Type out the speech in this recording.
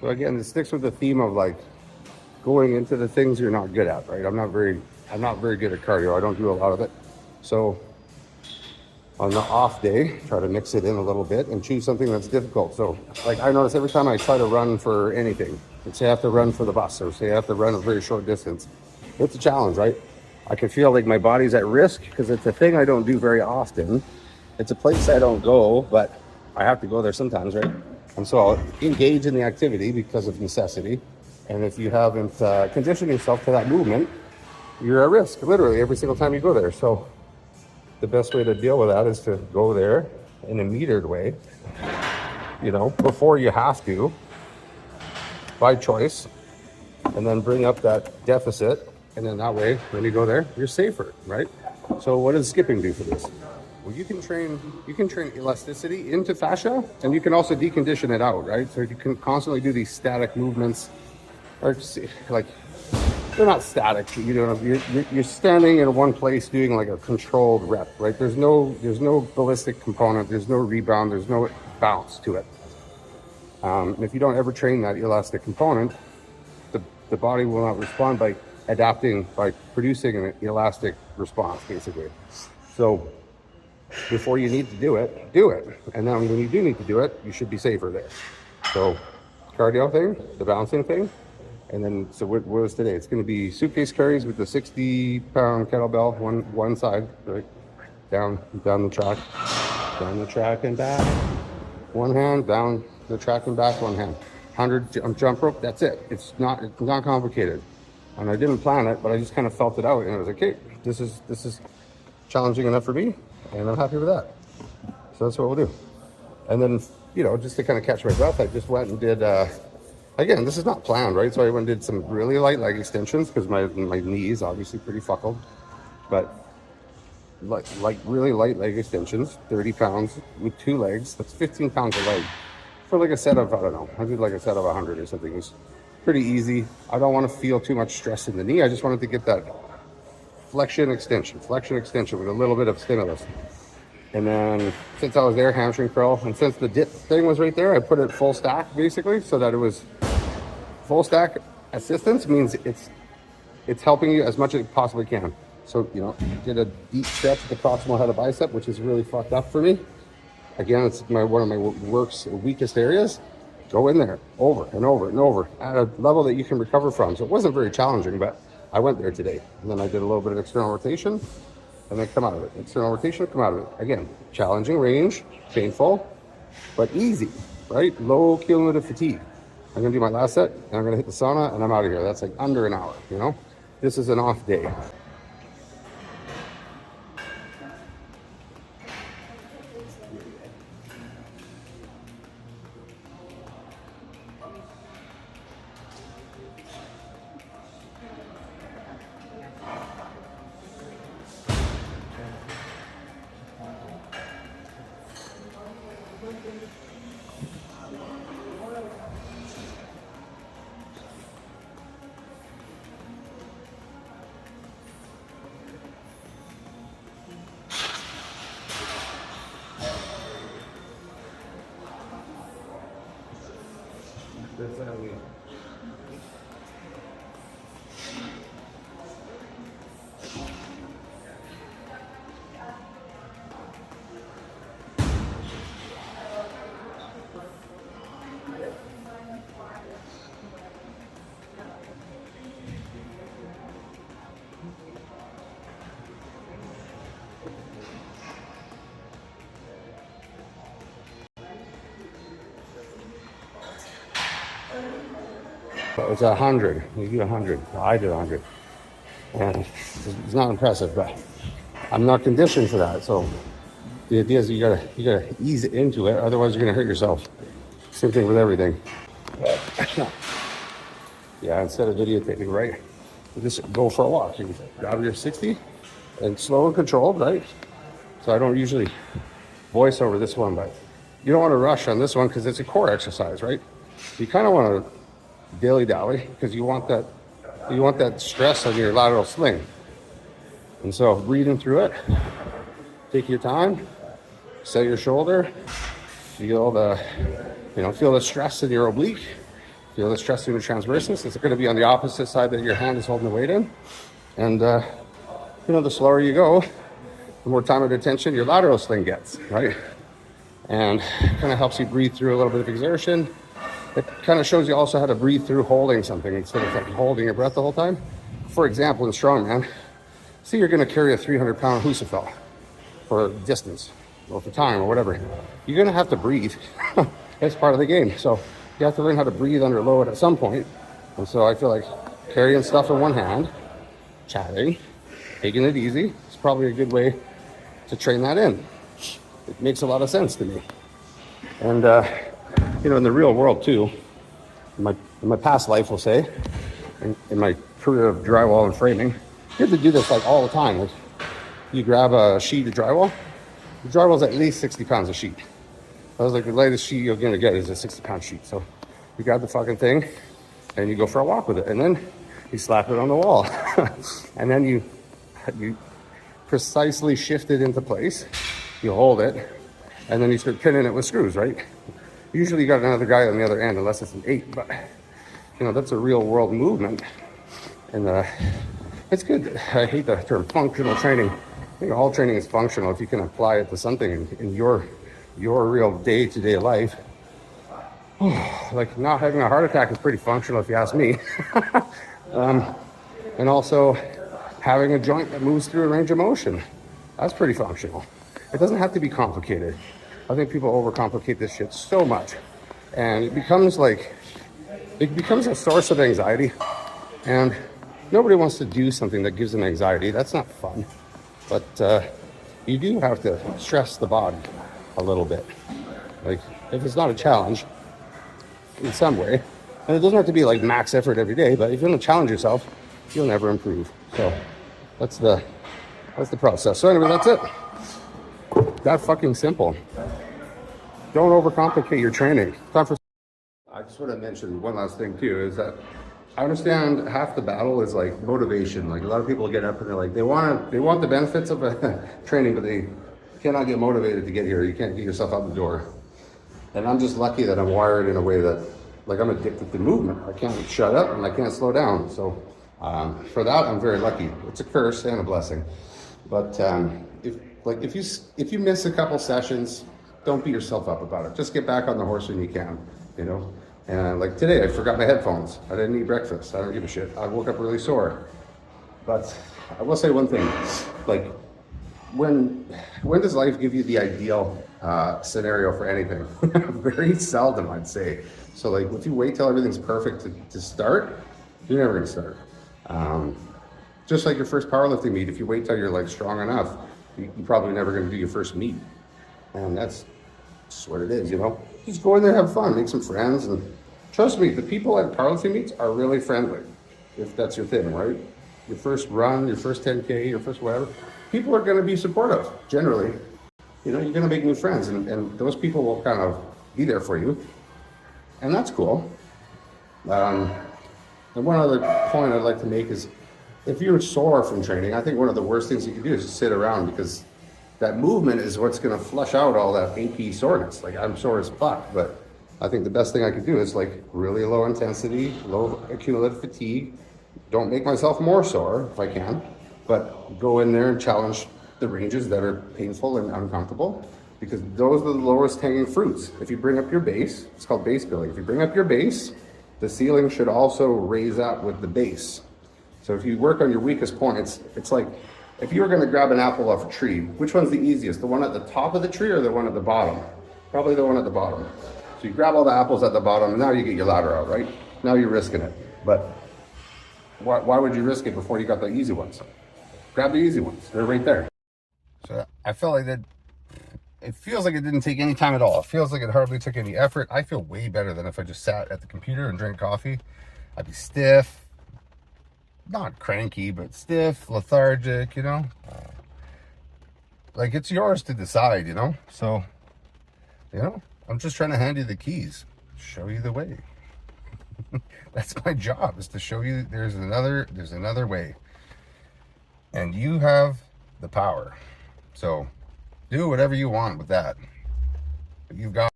So again, it sticks with the theme of like going into the things you're not good at, right? I'm not very good at cardio. I don't do a lot of it. So on the off day, try to mix it in a little bit and choose something that's difficult. So like I notice every time I try to run for anything, let's say I have to run for the bus or say I have to run a very short distance, it's a challenge, right? I can feel like my body's at risk because it's a thing I don't do very often. It's a place I don't go, but I have to go there sometimes, right? And so I'll engage in the activity because of necessity. And if you haven't conditioned yourself to that movement, you're at risk literally every single time you go there. So the best way to deal with that is to go there in a metered way, you know, before you have to, by choice, and then bring up that deficit. And then that way, when you go there, you're safer, right? So what does skipping do for this? Well, you can train elasticity into fascia, and you can also decondition it out, right? So you can constantly do these static movements, or like they're not static. You know, you're standing in one place doing like a controlled rep, right? There's no ballistic component. There's no rebound. There's no bounce to it. If you don't ever train that elastic component, the body will not respond by adapting, by producing an elastic response, basically. So before you need to do it. And then when you do need to do it, you should be safer there. So cardio thing, the bouncing thing. And then, so what was today? It's going to be suitcase carries with the 60-pound kettlebell, one side, right? Down the track and back. One hand, down the track and back, one hand. 100 jump rope, that's it. It's not complicated. And I didn't plan it, but I just kind of felt it out. And I was like, okay, this is challenging enough for me, and I'm happy with that. So that's what we'll do. And then, you know, just to kind of catch my breath, I just went and did, again, this is not planned, right? So I went and did some really light leg extensions because my knee is obviously pretty fuckled. But like really light leg extensions, 30 pounds with 2 legs. That's 15 pounds a leg. For like a set of, I don't know, I did like a set of 100 or something. It's pretty easy. I don't want to feel too much stress in the knee. I just wanted to get that flexion extension with a little bit of stimulus. And then since I was there, hamstring curl, and since the dip thing was right there, I put it full stack basically, so that it was full stack assistance. Means it's helping you as much as it possibly can. So, you know, did a deep stretch at the proximal head of bicep, which is really fucked up for me. Again, it's one of my weakest areas. Go in there over and over and over at a level that you can recover from. So it wasn't very challenging, but I went there today. And then I did a little bit of external rotation and then come out of it. External rotation, come out of it. Again, challenging range, painful, but easy, right? Low cumulative fatigue. I'm gonna do my last set and I'm gonna hit the sauna and I'm out of here. That's like under an hour, you know? This is an off day. It's 100. You do 100. I did 100. And it's not impressive, but I'm not conditioned for that. So the idea is you gotta ease into it, otherwise you're gonna hurt yourself. Same thing with everything. Yeah, instead of videotaping, right? You just go for a walk. You grab your 60 and slow and controlled, right? So I don't usually voice over this one, but you don't want to rush on this one because it's a core exercise, right? You kind of want to dilly-dally because you want that stress on your lateral sling. And so breathing through it, take your time, set your shoulder, feel the stress in your oblique, Feel the stress through the transversus. It's going to be on the opposite side that your hand is holding the weight in. And, the slower you go, the more time and attention your lateral sling gets, right? And it kind of helps you breathe through a little bit of exertion. It kind of shows you also how to breathe through holding something instead of like holding your breath the whole time. For example, in strongman, say you're going to carry a 300-pound Husafel for distance or for time or whatever. You're going to have to breathe. It's part of the game. So you have to learn how to breathe under load at some point. And so I feel like carrying stuff in one hand, chatting, taking it easy, is probably a good way to train that in. It makes a lot of sense to me. And, in the real world too, in my past life, we'll say, in my career of drywall and framing, you have to do this like all the time. Like, you grab a sheet of drywall. The drywall's at least 60 pounds a sheet. I was like, the lightest sheet you're gonna get is a 60-pound sheet. So you grab the fucking thing and you go for a walk with it. And then you slap it on the wall. And then you precisely shift it into place. You hold it. And then you start pinning it with screws, right? Usually you got another guy on the other end, unless it's an 8. But, that's a real world movement. And it's good. I hate the term functional training. I think all training is functional if you can apply it to something in your real day-to-day life. Like not having a heart attack is pretty functional if you ask me. And also having a joint that moves through a range of motion. That's pretty functional. It doesn't have to be complicated. I think people overcomplicate this shit so much. And it becomes a source of anxiety. And nobody wants to do something that gives them anxiety. That's not fun. But you do have to stress the body a little bit. Like, if it's not a challenge in some way, and it doesn't have to be like max effort every day, but if you don't challenge yourself, you'll never improve. So that's the process. So anyway, that's it. That fucking simple. Don't overcomplicate your training. Time for. I just want to mention one last thing too, is that I understand half the battle is like motivation. Like a lot of people get up and they're like, they want the benefits of a training, but they cannot get motivated to get here. You can't get yourself out the door. And I'm just lucky that I'm wired in a way that, like, I'm addicted to movement. I can't shut up and I can't slow down. So for that, I'm very lucky. It's a curse and a blessing. But if you miss a couple sessions, don't beat yourself up about it. Just get back on the horse when you can, And like today, I forgot my headphones. I didn't eat breakfast. I don't give a shit. I woke up really sore. But I will say one thing, like, when does life give you the ideal scenario for anything? Very seldom, I'd say. So like, if you wait till everything's perfect to start, you're never gonna start. Just like your first powerlifting meet, if you wait till you're like strong enough, you're probably never gonna do your first meet. And that's just what it is, Just go in there, have fun, make some friends, and trust me, the people at powerlifting meets are really friendly, if that's your thing, right? Your first run, your first 10K, your first whatever, people are going to be supportive, generally. You're going to make new friends, and those people will kind of be there for you, and that's cool. And one other point I'd like to make is, if you're sore from training, I think one of the worst things you can do is just sit around, because that movement is what's going to flush out all that achy soreness. Like, I'm sore as fuck, but I think the best thing I could do is like really low intensity, low accumulative fatigue. Don't make myself more sore if I can, but go in there and challenge the ranges that are painful and uncomfortable, because those are the lowest hanging fruits. If you bring up your base, it's called base building. If you bring up your base, the ceiling should also raise up with the base. So if you work on your weakest points, it's like, if you were going to grab an apple off a tree, which one's the easiest? The one at the top of the tree or the one at the bottom? Probably the one at the bottom. So you grab all the apples at the bottom, and now you get your ladder out, right? Now you're risking it. But why would you risk it before you got the easy ones? Grab the easy ones. They're right there. So I felt like that. It feels like it didn't take any time at all. It feels like it hardly took any effort. I feel way better than if I just sat at the computer and drank coffee. I'd be stiff. Not cranky, but stiff, lethargic, Like, it's yours to decide, So, I'm just trying to hand you the keys, show you the way. That's my job, is to show you there's another way. And you have the power. So, do whatever you want with that. But you've got